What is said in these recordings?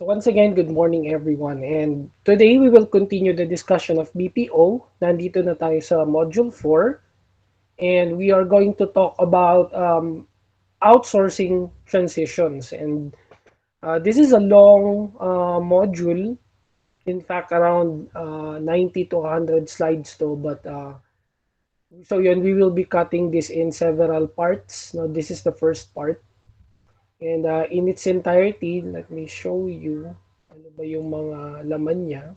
So once again, good morning everyone. And today we will continue the discussion of BPO. Nandito na tayo sa Module 4. And we are going to talk about outsourcing transitions. And this is a long module. In fact, around 90 to 100 slides to. But so yun, we will be cutting this in several parts. Now, this is the first part. And in its entirety, let me show you ano ba yung mga laman niya.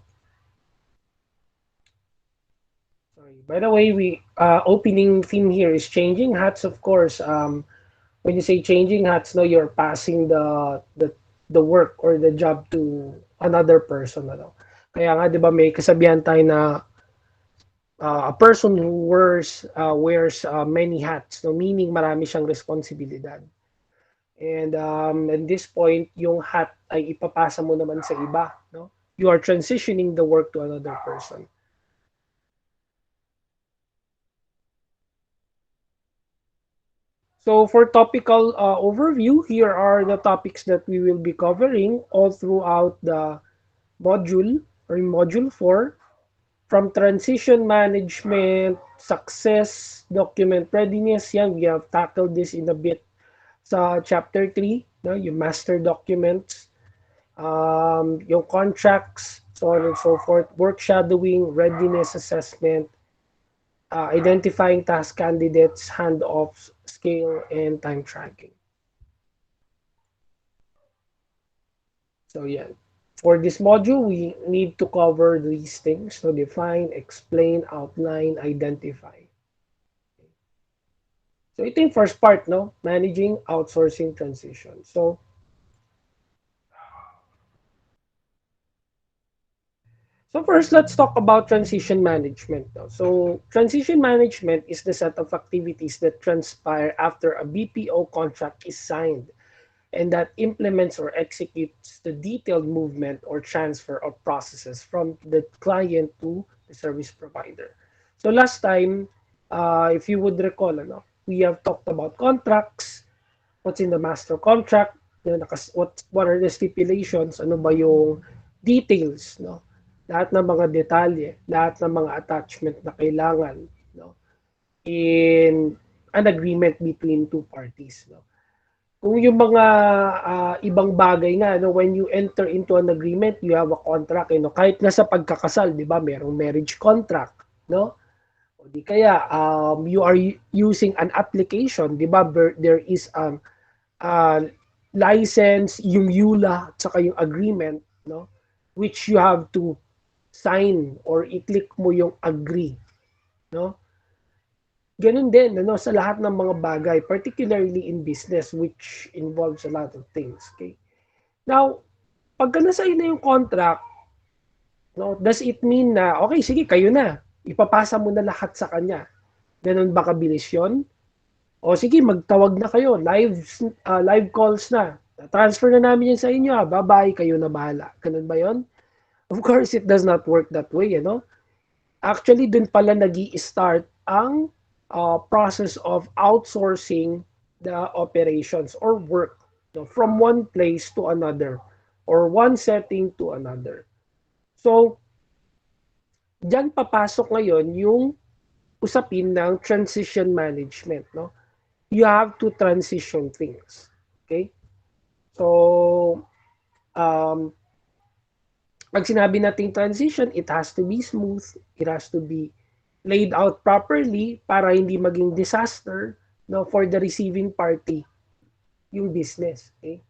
Sorry. By the way, we opening theme here is changing hats, of course. When you say changing hats, no, you're passing the work or the job to another person, ano. Kaya nga, 'di ba, may kasabihan tayo na a person who wears many hats, no, meaning marami siyang responsibilidad. And at this point, yung hat ay ipapasa mo naman sa iba, no? You are transitioning the work to another person. So for topical overview, here are the topics that we will be covering all throughout the module or in module 4, from transition management, success, document readiness. Yan, we have tackled this in a bit sa chapter 3, no? Yung master documents, yung contracts, so on and so forth, work shadowing, readiness assessment, identifying task candidates, handoffs, scale, and time tracking. So yeah, for this module, we need to cover these things. So define, explain, outline, identify. So ito yung first part, no? Managing outsourcing transition. So first, let's talk about transition management. No? So transition management is the set of activities that transpire after a BPO contract is signed and that implements or executes the detailed movement or transfer of processes from the client to the service provider. So last time, if you would recall, ano, we have talked about contracts, what's in the master contract, what are the stipulations, ano ba yung details, no? Lahat ng mga detalye, lahat ng mga attachment na kailangan, no? In an agreement between two parties, no? Kung yung mga ibang bagay nga, no, when you enter into an agreement, you have a contract, no? Kahit nga sa pagkakasal, di ba, merong marriage contract, no? O di kaya, you are using an application, di ba, there is uh, license, yung EULA, at saka yung agreement, no? Which you have to sign or i-click mo yung agree, no? Ganun din, ano, sa lahat ng mga bagay, particularly in business, which involves a lot of things, okay? Now, pagka nasa na yung contract, no, does it mean na, okay, sige, kayo na, ipapasa mo na lahat sa kanya. Ganun ba kabilis yun? O sige, magtawag na kayo, live calls na. Transfer na namin yan sa inyo, bye-bye, kayo na bahala. Ganun ba yon? Of course, it does not work that way, you know? Actually, dun pala nag-i-start ang process of outsourcing the operations or work, no, from one place to another or one setting to another. So, diyan papasok ngayon yung usapin ng transition management, no? You have to transition things. Okay? So, um, pag sinabi nating transition, it has to be smooth, it has to be laid out properly para hindi maging disaster, no, for the receiving party, yung business. Okay?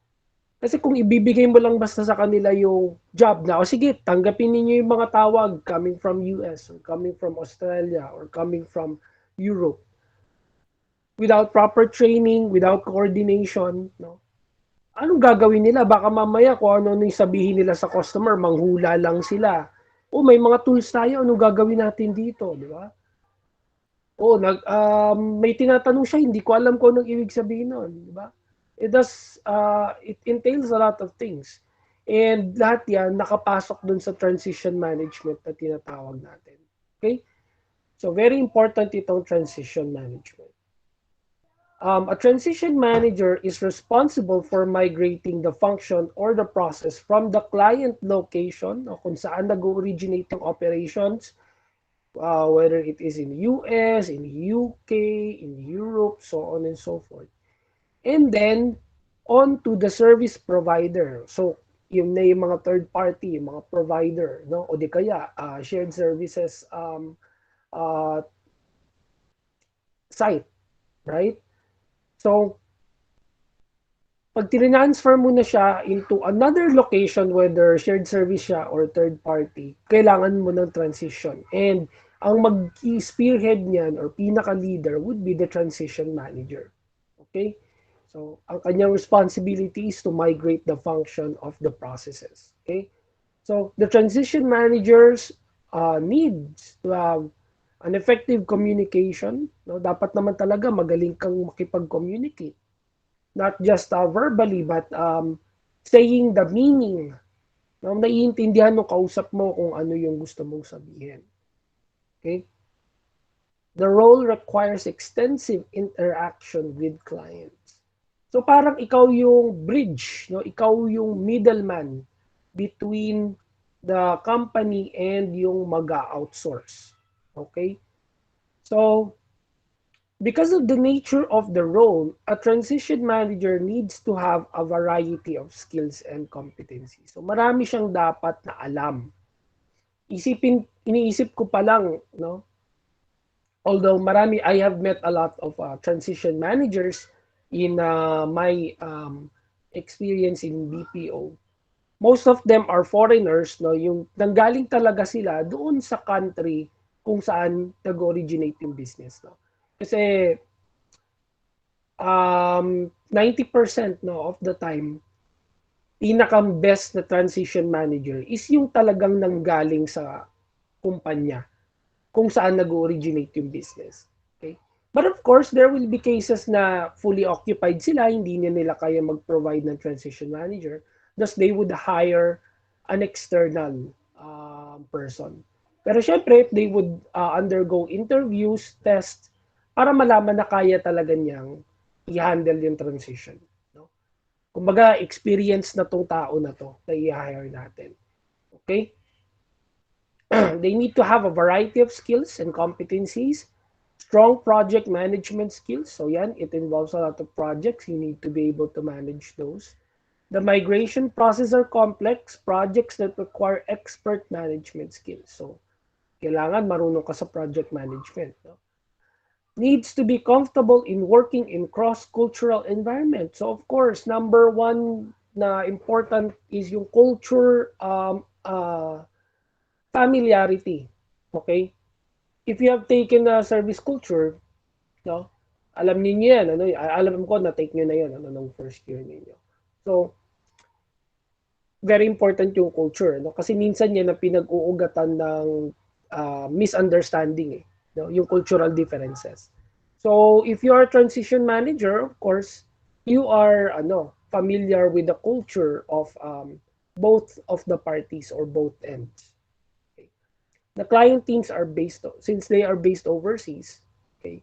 Kasi kung ibibigay mo lang basta sa kanila yung job na, o sige, tanggapin ninyo yung mga tawag coming from US or coming from Australia or coming from Europe, without proper training, without coordination, no? Anong gagawin nila? Baka mamaya kung ano yung sabihin nila sa customer, manghula lang sila. O may mga tools tayo, anong gagawin natin dito, di ba? O may tinatanong siya, hindi ko alam kung anong ibig sabihin nun, di ba? It entails a lot of things. And lahat yan nakapasok dun sa transition management na tinatawag natin. Okay? So very important itong transition management. A transition manager is responsible for migrating the function or the process from the client location o kung saan nag-originate yung operations, whether it is in US, in UK, in Europe, so on and so forth. And then, on to the service provider. So, yung na yung mga third party, yung mga provider, no? O di kaya, shared services uh, site, right? So, pag tinransfer mo na siya into another location, whether shared service siya or third party, kailangan mo ng transition. And ang mag-spearhead niyan or pinaka-leader would be the transition manager. Okay? So, ang kanyang responsibility is to migrate the function of the processes. Okay? So, the transition managers needs to have an effective communication. No? Dapat naman talaga magaling kang makipag-communicate. Not just verbally, but saying the meaning. No? Naiintindihan ng kausap mo kung ano yung gusto mong sabihin. Okay? The role requires extensive interaction with clients. So parang ikaw yung bridge, no? Ikaw yung middleman between the company and yung mag-outsource. Okay? So because of the nature of the role, a transition manager needs to have a variety of skills and competencies. So marami siyang dapat na alam. Iniisip ko pa lang, no? Although I have met a lot of transition managers in my experience in BPO. Most of them are foreigners, no? Yung nanggaling talaga sila doon sa country kung saan nag-originate yung business, no? Kasi 90% no of the time pinakang best na transition manager is yung talagang nanggaling sa kumpanya kung saan nag-originate yung business. Okay? But of course, there will be cases na fully occupied sila, hindi na nila kaya mag-provide ng transition manager. Thus, they would hire an external person. Pero syempre, they would undergo interviews, tests, para malaman na kaya talaga niyang i-handle yung transition. No? Kumbaga, experience na tong tao na to na i-hire natin. Okay? They need to have a variety of skills and competencies, strong project management skills. So yan, it involves a lot of projects. You need to be able to manage those. The migration process are complex projects that require expert management skills. So, kailangan marunong ka sa project management. No? Needs to be comfortable in working in cross-cultural environment. So, of course, number one na important is yung culture familiarity. Okay? If you have taken a service culture, no? Alam niyo yan, ano, alam ko na take niyo na yan ano nung first year niyo. So, very important yung culture, no? Kasi minsan yan na pinag-uugatan ng misunderstanding eh, no? Yung cultural differences. So, if you are a transition manager, of course, you are familiar with the culture of both of the parties or both ends. The client teams are based, since they are based overseas, okay,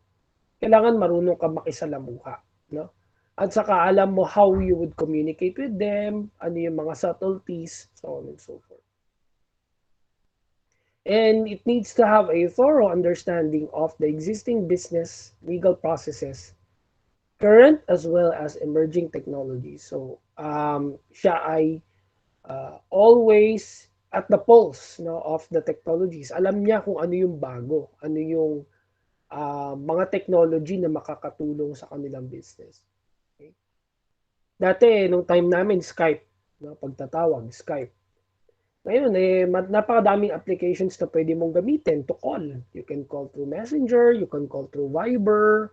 kailangan marunong ka makisalamuha, no? At saka alam mo how you would communicate with them, ano yung mga subtleties, so on and so forth. And it needs to have a thorough understanding of the existing business legal processes, current as well as emerging technologies. So, siya ay always at the pulse no, of the technologies. Alam niya kung ano yung bago, ano yung mga technology na makakatulong sa kanilang business. Okay? Dati, nung time namin, Skype, no, pagtatawag, Skype. Ngayon, napakadaming applications na pwede mong gamitin to call. You can call through Messenger, you can call through Viber,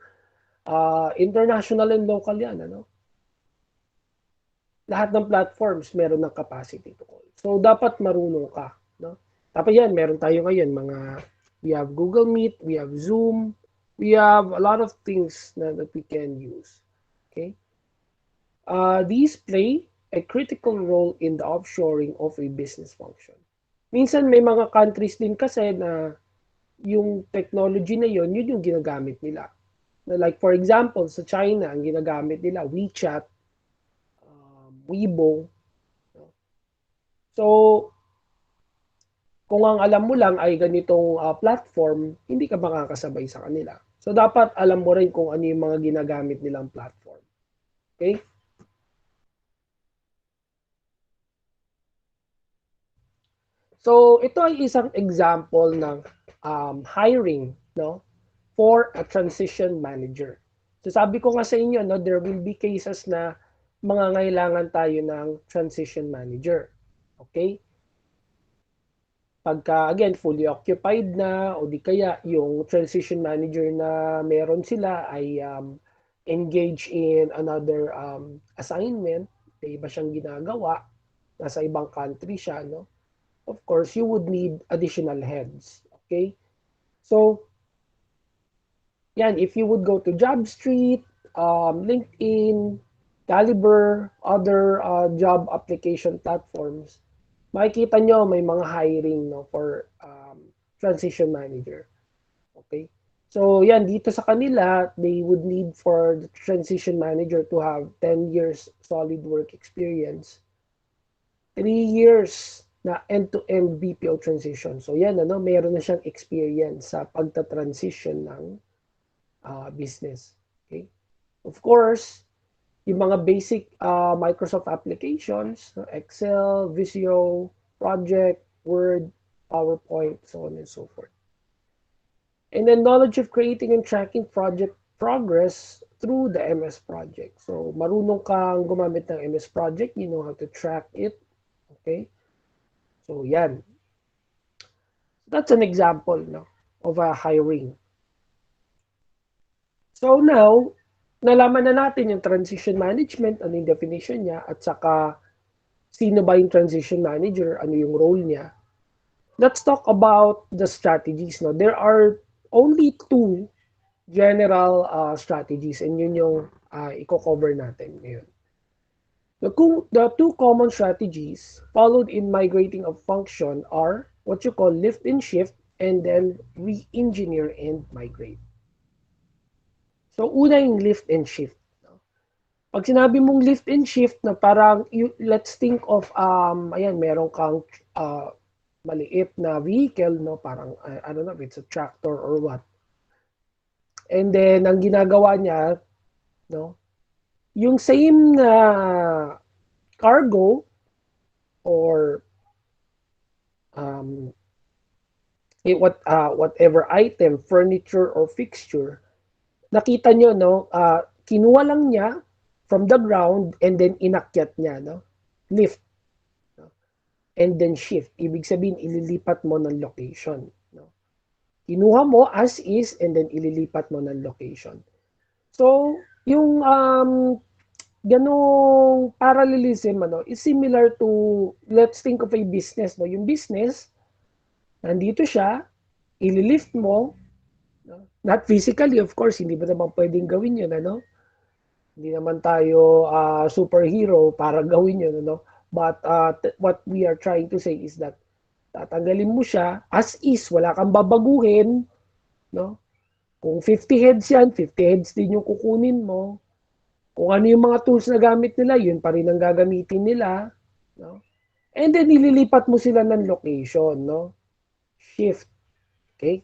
international and local yan, ano? Lahat ng platforms meron ng capacity to call. So, dapat marunong ka. No? Tapos yan, meron tayo ngayon, we have Google Meet, we have Zoom, we have a lot of things that we can use. Okay? These play a critical role in the offshoring of a business function. Minsan may mga countries din kasi na yung technology na yun yung ginagamit nila. Like for example, sa China, ang ginagamit nila, WeChat, Weibo. No? So, kung ang alam mo lang ay ganitong platform, hindi ka makakasabay sa kanila. So, dapat alam mo rin kung ano yung mga ginagamit nilang platform. Okay? So, ito ay isang example ng hiring, no, for a transition manager. So, sabi ko nga sa inyo, no, there will be cases na mangangailangan tayo ng transition manager. Okay? Pagka, again, fully occupied na o di kaya yung transition manager na meron sila ay engaged in another assignment, may iba siyang ginagawa, nasa ibang country siya, no? Of course, you would need additional heads. Okay? So, yan, if you would go to JobStreet, LinkedIn, Caliber, other job application platforms, makikita nyo may mga hiring, no, for transition manager. Okay? So, yan, dito sa kanila, they would need for the transition manager to have 10 years solid work experience, 3 years na end-to-end BPO transition. So, yan, ano, meron na siyang experience sa pagta-transition ng business. Okay? Of course, yung mga basic Microsoft applications, Excel, Visio, Project, Word, PowerPoint, so on and so forth. And then knowledge of creating and tracking project progress through the MS project. So, marunong kang gumamit ng MS project, you know how to track it. Okay? So, yan. That's an example, no, of a hiring. So now, nalaman na natin yung transition management, ano yung definition niya, at saka sino ba yung transition manager, ano yung role niya. Let's talk about the strategies. No? There are only two general strategies and yun yung i-cover natin ngayon. The two common strategies followed in migrating a function are what you call lift and shift and then re-engineer and migrate. So, una yung lift and shift. Pag sinabi mong lift and shift na parang, let's think of, ayan, meron kang maliit na vehicle, no? Parang, I don't know if it's a tractor or what. And then, ang ginagawa niya, no? Yung same na cargo or um, whatever item, furniture or fixture, nakita nyo, no? Kinuha lang niya from the ground and then inakyat niya, no? Lift. No? And then shift. Ibig sabihin, ililipat mo ng location. No? Kinuha mo as is and then ililipat mo ng location. So, yung ganong parallelism ano, is similar to, let's think of a business. No? Yung business, nandito siya, ililift mo, no? Not physically, of course, hindi ba naman pwedeng gawin yun, ano? Hindi naman tayo superhero para gawin yun, ano? But what we are trying to say is that tatanggalin mo siya as is, wala kang babaguhin, no? Kung 50 heads yan, 50 heads din yung kukunin mo. Kung ano yung mga tools na gamit nila, yun pa rin ang gagamitin nila, no? And then ililipat mo sila ng location, no? Shift, okay?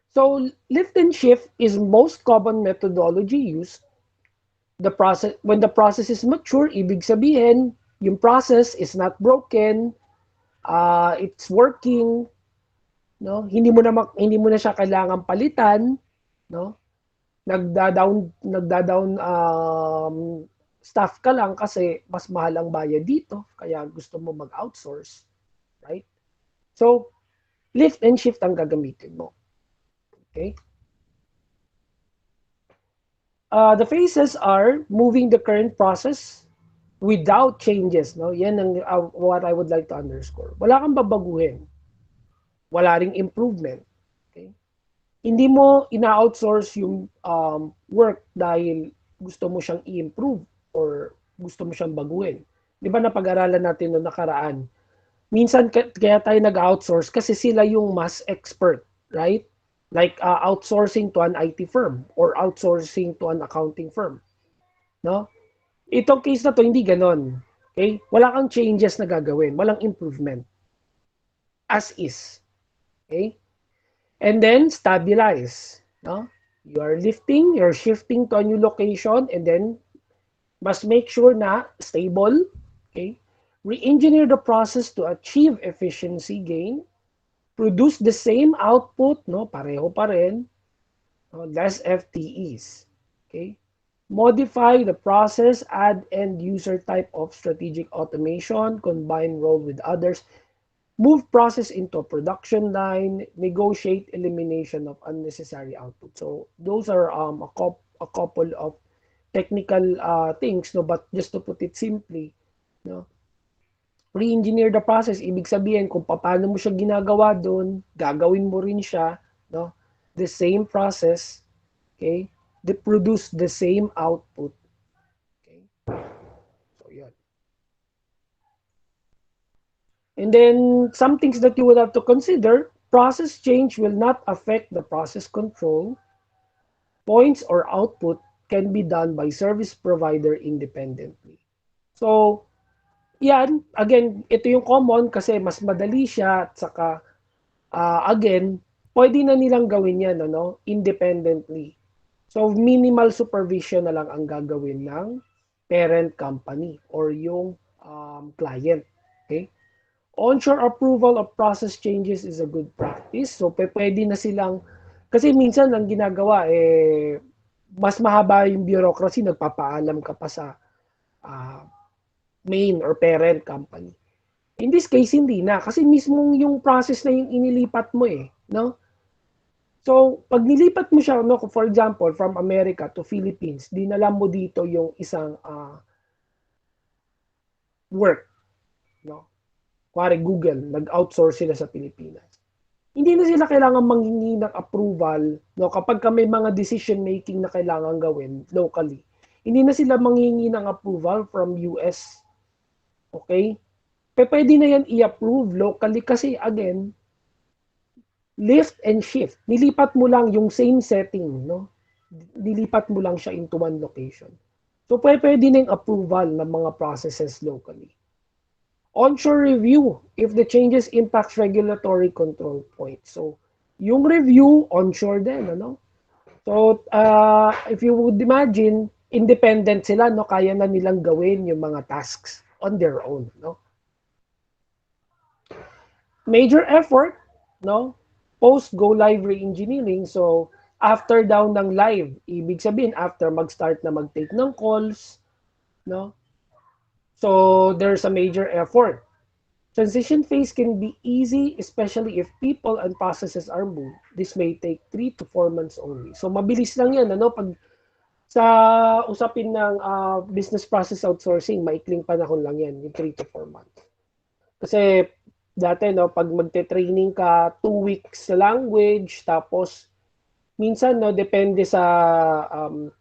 So lift and shift is most common methodology used the process when the process is mature, ibig sabihin, yung process is not broken, it's working, no? Hindi mo na siya kailangan palitan, no? Nagda-down staff ka lang kasi mas mahal ang bayad dito, kaya gusto mo mag-outsource, right? So, lift and shift ang gagamitin mo. Okay? The phases are moving the current process without changes, no? Yan ang what I would like to underscore. Wala kang babaguhin. Wala ring improvement. Okay? Hindi mo ina-outsource yung work dahil gusto mo siyang i-improve or gusto mo siyang baguhin. Di ba napag-aralan natin noong nakaraan? Minsan kaya tayo nag-outsource kasi sila yung mas expert, right? Like outsourcing to an IT firm or outsourcing to an accounting firm, no? Itong case na to hindi ganon. Okay? Wala kang changes na gagawin, walang improvement. As is. Okay? And then stabilize, no? You are lifting, you're shifting to a new location and then must make sure na stable, okay? Re-engineer the process to achieve efficiency gain, produce the same output, no? Pareho pa rin, no? Less FTEs, okay? Modify the process, add end user type of strategic automation, combine role with others, move process into a production line, negotiate elimination of unnecessary output. So those are a couple of technical things, no? But just to put it simply, no? Re-engineer the process, ibig sabihin kung paano mo siya ginagawa doon, gagawin mo rin siya, no? The same process, okay? They produce the same output. Okay? So yun. And then some things that you would have to consider, process change will not affect the process control. Points or output can be done by service provider independently. So, yan, again, ito yung common kasi mas madali siya at saka, again, pwede na nilang gawin yan, ano, independently. So, minimal supervision na lang ang gagawin ng parent company or yung client. Okay? Onshore approval of process changes is a good practice. So, pwede na silang, kasi minsan ang ginagawa, mas mahaba yung bureaucracy, nagpapaalam ka pa sa uh, main or parent company. In this case, hindi na. Kasi mismong yung process na yung inilipat mo eh. No? So, pag nilipat mo siya, no, for example, from America to Philippines, dinala mo dito yung isang work. No? Kuwari Google, nag-outsource sila sa Pilipinas. Hindi na sila kailangan manghingi ng approval, no, kapag may mga decision making na kailangan gawin locally. Hindi na sila manghingi ng approval from US. Okay? Pwede na yan i-approve locally kasi again, lift and shift. Nilipat mo lang yung same setting, no? Nilipat mo lang siya into one location. So pwede na yung approval ng mga processes locally. Onshore review if the changes impacts regulatory control points. So, yung review, onshore din, ano? So, if you would imagine, independent sila, no? Kaya na nilang gawin yung mga tasks on their own, no? Major effort, no? Post go live re-engineering. So, after down ng live, ibig sabihin, after mag-start na mag-take ng calls, no? So, there's a major effort. Transition phase can be easy, especially if people and processes are moved. This may take 3 to 4 months only. So, mabilis lang yan. Ano? Pag sa usapin ng business process outsourcing, maikling panahon lang yan, yung 3 to 4 months. Kasi dati, no, pag magte-training ka, 2 weeks sa language, tapos minsan, no, depende sa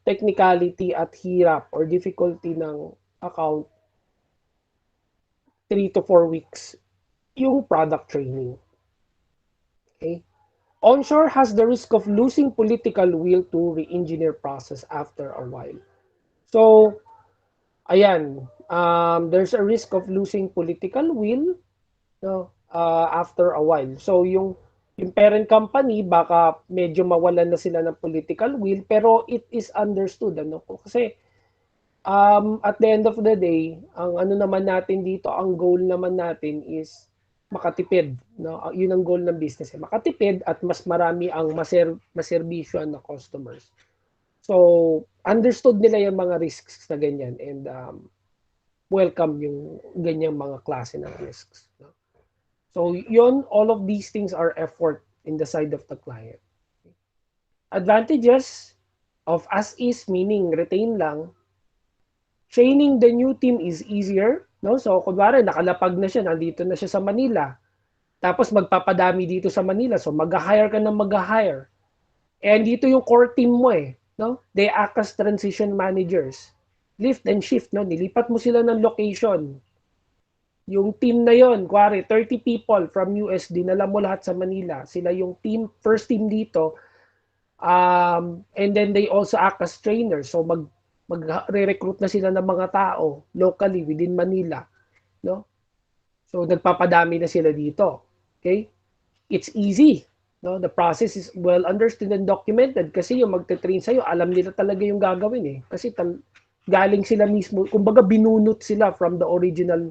technicality at hirap or difficulty ng account, 3 to 4 weeks yung product training. Okay? Onshore has the risk of losing political will to re-engineer process after a while. So, ayan, there's a risk of losing political will, no, after a while. So, yung parent company, baka medyo mawalan na sila ng political will, pero it is understood. Ano? Kasi, at the end of the day, ang ano naman natin dito, ang goal naman natin is makatipid, no? Yun ang goal ng business, eh. Makatipid at mas marami ang maserbisyo na customers. So, understood nila yung mga risks na ganyan and welcome yung ganyang mga klase ng risks. No? So, yun, all of these things are effort in the side of the client. Advantages of as is, meaning retain lang. Training the new team is easier. No? So, kunwari, nakalapag na siya, nandito na siya sa Manila. Tapos magpapadami dito sa Manila. So, mag-hire ka ng mag-hire. And dito yung core team mo eh. No? They act as transition managers. Lift and shift. No? Nilipat mo sila ng location. Yung team na yon, kuwari 30 people from US, dinala mo lahat sa Manila. Sila yung first team dito. And then they also act as trainers. So magre-recruit na sila ng mga tao locally within Manila, no? So nagpapadami na sila dito. Okay? It's easy. No, the process is well understood and documented kasi yung magte-train sa'yo, alam nila talaga yung gagawin eh. Kasi galing sila mismo, kumbaga binunot sila from the original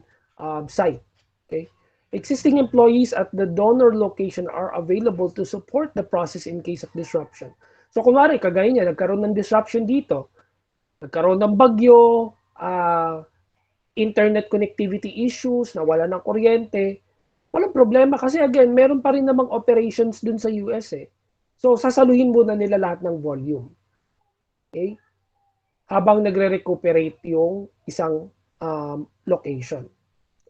site. Okay? Existing employees at the donor location are available to support the process in case of disruption. So kunwari, kagaya niya, nagkaroon ng disruption dito, nagkaroon ng bagyo, internet connectivity issues, nawala ng kuryente, walang problema kasi again, meron pa rin namang operations dun sa US eh. So, sasaluhin muna nila lahat ng volume. Okay? Habang nagre-recuperate yung isang location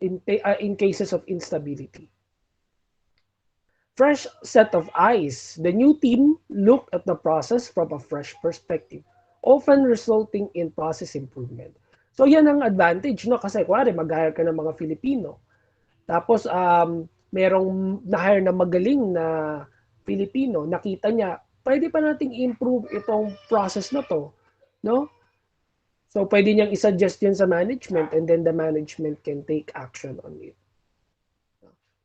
in cases of instability. Fresh set of eyes. The new team looked at the process from a fresh perspective, often resulting in process improvement. So, yan ang advantage, no? Kasi, kuwari, mag-hire ka ng mga Filipino. Tapos, merong na-hire na magaling na Filipino, nakita niya, pwede pa nating improve itong process na to, no? So, pwede niyang isuggest yun sa management and then the management can take action on it.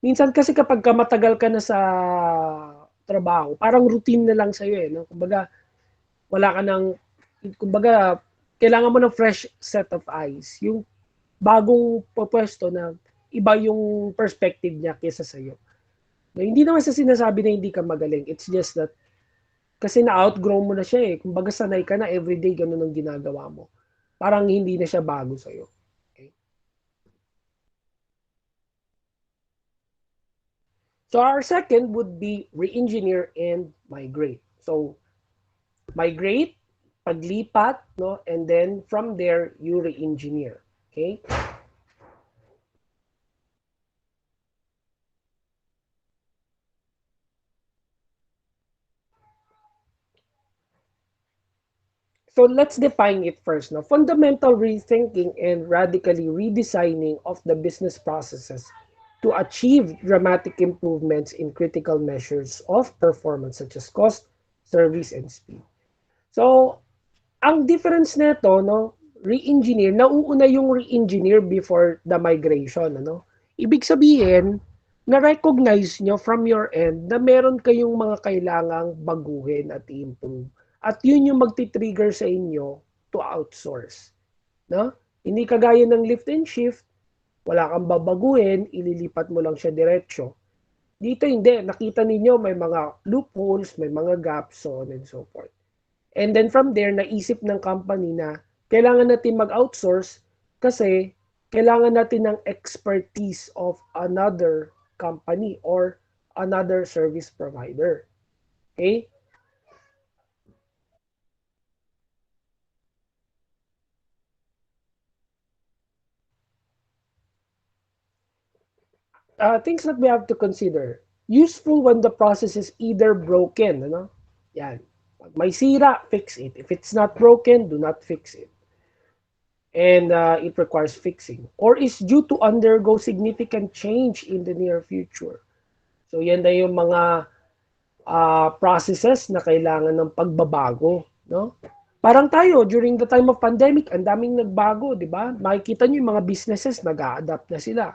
Minsan kasi kapag matagal ka na sa trabaho, parang routine na lang sa'yo eh. No? Kumbaga, wala ka ng, kumbaga, kailangan mo ng fresh set of eyes. Yung bagong pwesto na iba yung perspective niya kaysa sa'yo. Na hindi naman sa sinasabi na hindi ka magaling. It's just that kasi na-outgrow mo na siya eh. Kumbaga sanay ka na everyday ganun ang ginagawa mo. Parang hindi na siya bago sa'yo. Okay? So our second would be re-engineer and migrate. So migrate, paglipat, no? And then from there, you re-engineer. Okay? So let's define it first. No? Fundamental rethinking and radically redesigning of the business processes to achieve dramatic improvements in critical measures of performance such as cost, service, and speed. So, ang difference nito, no, re-engineer, nauuna yung re-engineer before the migration. Ano? Ibig sabihin, na-recognize nyo from your end na meron kayong mga kailangang baguhin at improve. At yun yung magti-trigger sa inyo to outsource. No? Hindi kagaya ng lift and shift, wala kang babaguhin, ililipat mo lang siya diretsyo. Dito hindi, nakita ninyo may mga loopholes, may mga gaps, so on and so forth. And then from there, naisip ng company na kailangan natin mag-outsource kasi kailangan natin ng expertise of another company or another service provider. Okay? Things that we have to consider. Useful when the process is either broken. Ano? Yan. Pag may sira, fix it. If it's not broken, do not fix it. And it requires fixing. Or is due to undergo significant change in the near future. So yan na yung mga processes na kailangan ng pagbabago, no? Parang tayo during the time of pandemic, ang daming nagbago, 'di ba? Makikita niyo yung mga businesses nag-a-adapt na sila.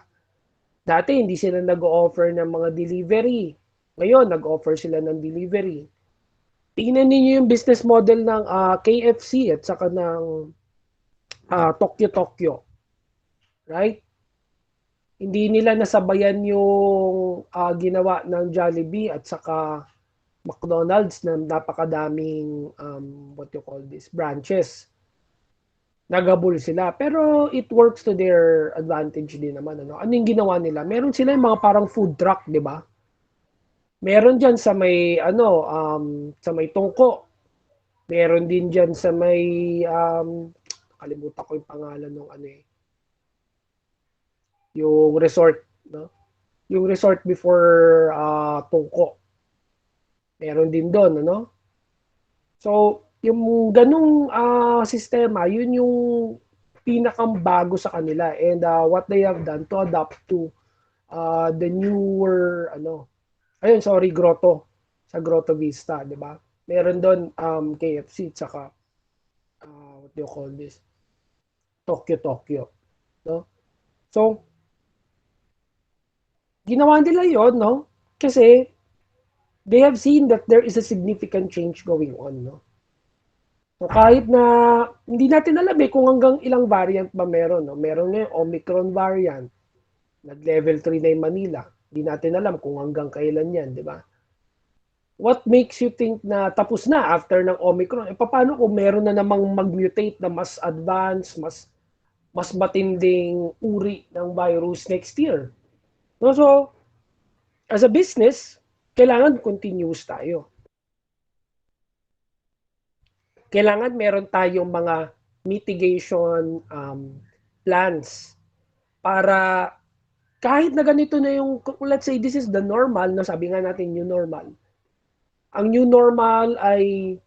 Dati hindi sila nag-offer ng mga delivery. Ngayon nag-offer sila ng delivery. Tingnan niyo yung business model ng KFC at saka ng Tokyo Tokyo, right? Hindi nila nasabayan yung ginawa ng Jollibee at saka McDonald's na napakadaming what you call this branches. Nagabol sila. Pero it works to their advantage din naman. Ano? Ano yung ginawa nila? Meron sila yung mga parang food truck, di ba? Meron diyan sa may sa may Tungko. Meron din diyan sa may kalimutan ko yung pangalan ng ano eh. Yung resort, no? Yung resort before Tungko. Meron din doon, ano? So, yung ganung sistema, yun yung pinakang bago sa kanila and what they have done to adapt to the newer ano ayun sorry Grotto sa Grotto Vista, 'di ba? Meron doon KFC tsaka what do you call this? Tokyo, no? So, ginawa nila 'yon, no? Kasi they have seen that there is a significant change going on, no? So, kahit na hindi natin alam kung hanggang ilang variant ba meron, no? Meron ngayon Omicron variant, nag-level 3 na yung Manila. Hindi natin alam kung hanggang kailan 'yan, 'di ba? What makes you think na tapos na after ng Omicron? Paano kung meron na namang mag-mutate na mas advanced, mas matinding uri ng virus next year? No, so, as a business, kailangan continuous tayo. Kailangan meron tayong mga mitigation plans para kahit na ganito na yung, let's say this is the normal, no, sabi nga natin new normal. Ang new normal ay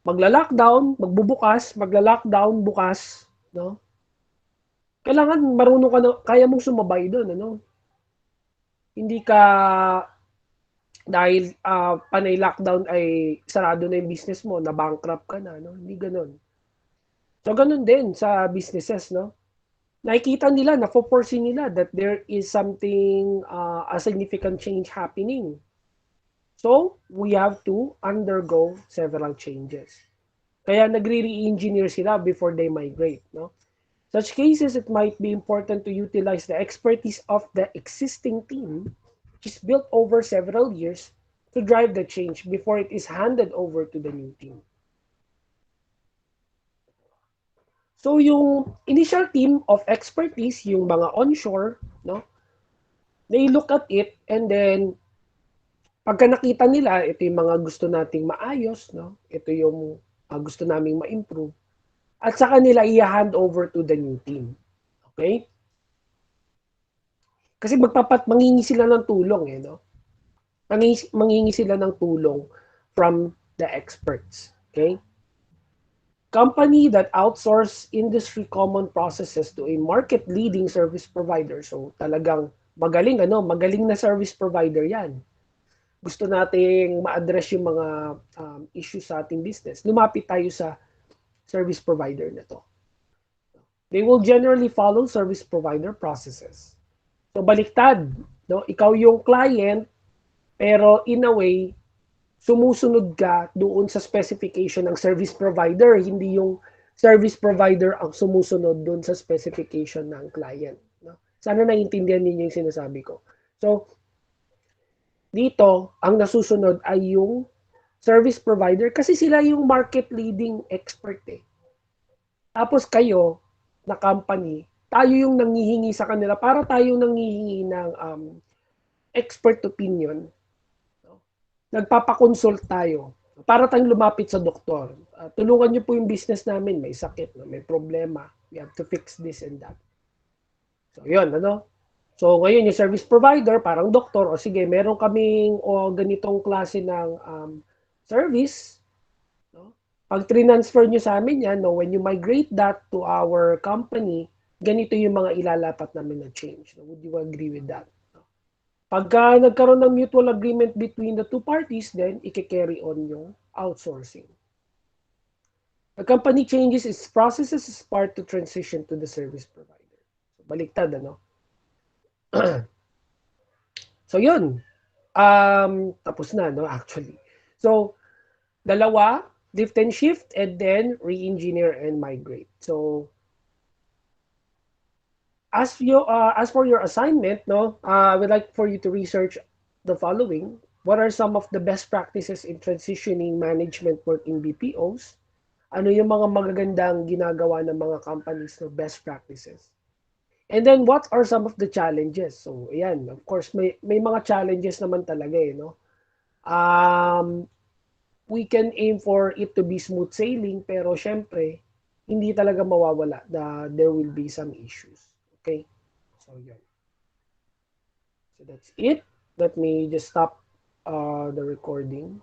magla-lockdown, magbubukas, magla-lockdown bukas, no? Kailangan marunong ka na, kaya mong sumabay doon, ano? Hindi ka dahil panay lockdown ay sarado na yung business mo, na bankrupt ka na, no? Hindi ganoon. So ganun din sa businesses, no? Nakikita nila, na-foresee nila that there is something, a significant change happening. So, we have to undergo several changes. Kaya nagre-re-engineer sila before they migrate, no? Such cases, it might be important to utilize the expertise of the existing team, which is built over several years, to drive the change before it is handed over to the new team. So yung initial team of expertise, yung mga onshore, no, they look at it and then pagka nakita nila, ito yung mga gusto nating maayos, no, ito yung gusto naming ma-improve, at saka nila i-hand over to the new team. Okay? Kasi mangingi sila ng tulong eh, no? Mangingi sila ng tulong from the experts. Okay? Company that outsource industry common processes to a market leading service provider. So talagang magaling na service provider 'yan. Gusto nating ma-address yung mga issues sa ating business. Lumapit tayo sa service provider na to. They will generally follow service provider processes. So baliktad, no? Ikaw yung client, pero in a way, sumusunod ka doon sa specification ng service provider, hindi yung service provider ang sumusunod doon sa specification ng client. No? Sana naiintindihan ninyo yung sinasabi ko. So, dito, ang nasusunod ay yung service provider kasi sila yung market leading expert eh. Tapos kayo, na company, tayo yung nangihingi sa kanila para tayo nangihingi ng expert opinion. Nagpapakonsult tayo para tayong lumapit sa doktor. Tulungan niyo po yung business namin, may sakit, may problema, we have to fix this and that. So, yun, ano? So, ngayon yung service provider, parang doktor, o sige, meron kaming ganitong klase ng service. No? Pag transfer nyo sa amin yan, no, when you migrate that to our company, ganito yung mga ilalapat namin na change. No? Would you agree with that? Pagka nagkaroon ng mutual agreement between the two parties, then i-carry on yung outsourcing. The company changes its processes as part to transition to the service provider. So, baliktad, ano? So, yun. Tapos na, no, actually. So, dalawa, lift and shift, and then re-engineer and migrate. So, as for your assignment, no, I would like for you to research the following. What are some of the best practices in transitioning management work in BPOs? Ano yung mga magagandang ginagawa ng mga companies na best practices? And then what are some of the challenges? So, ayan, of course, may mga challenges naman talaga eh, no? We can aim for it to be smooth sailing, pero syempre, hindi talaga mawawala there will be some issues. Okay? So, yun. So, that's it. Let me just stop the recording.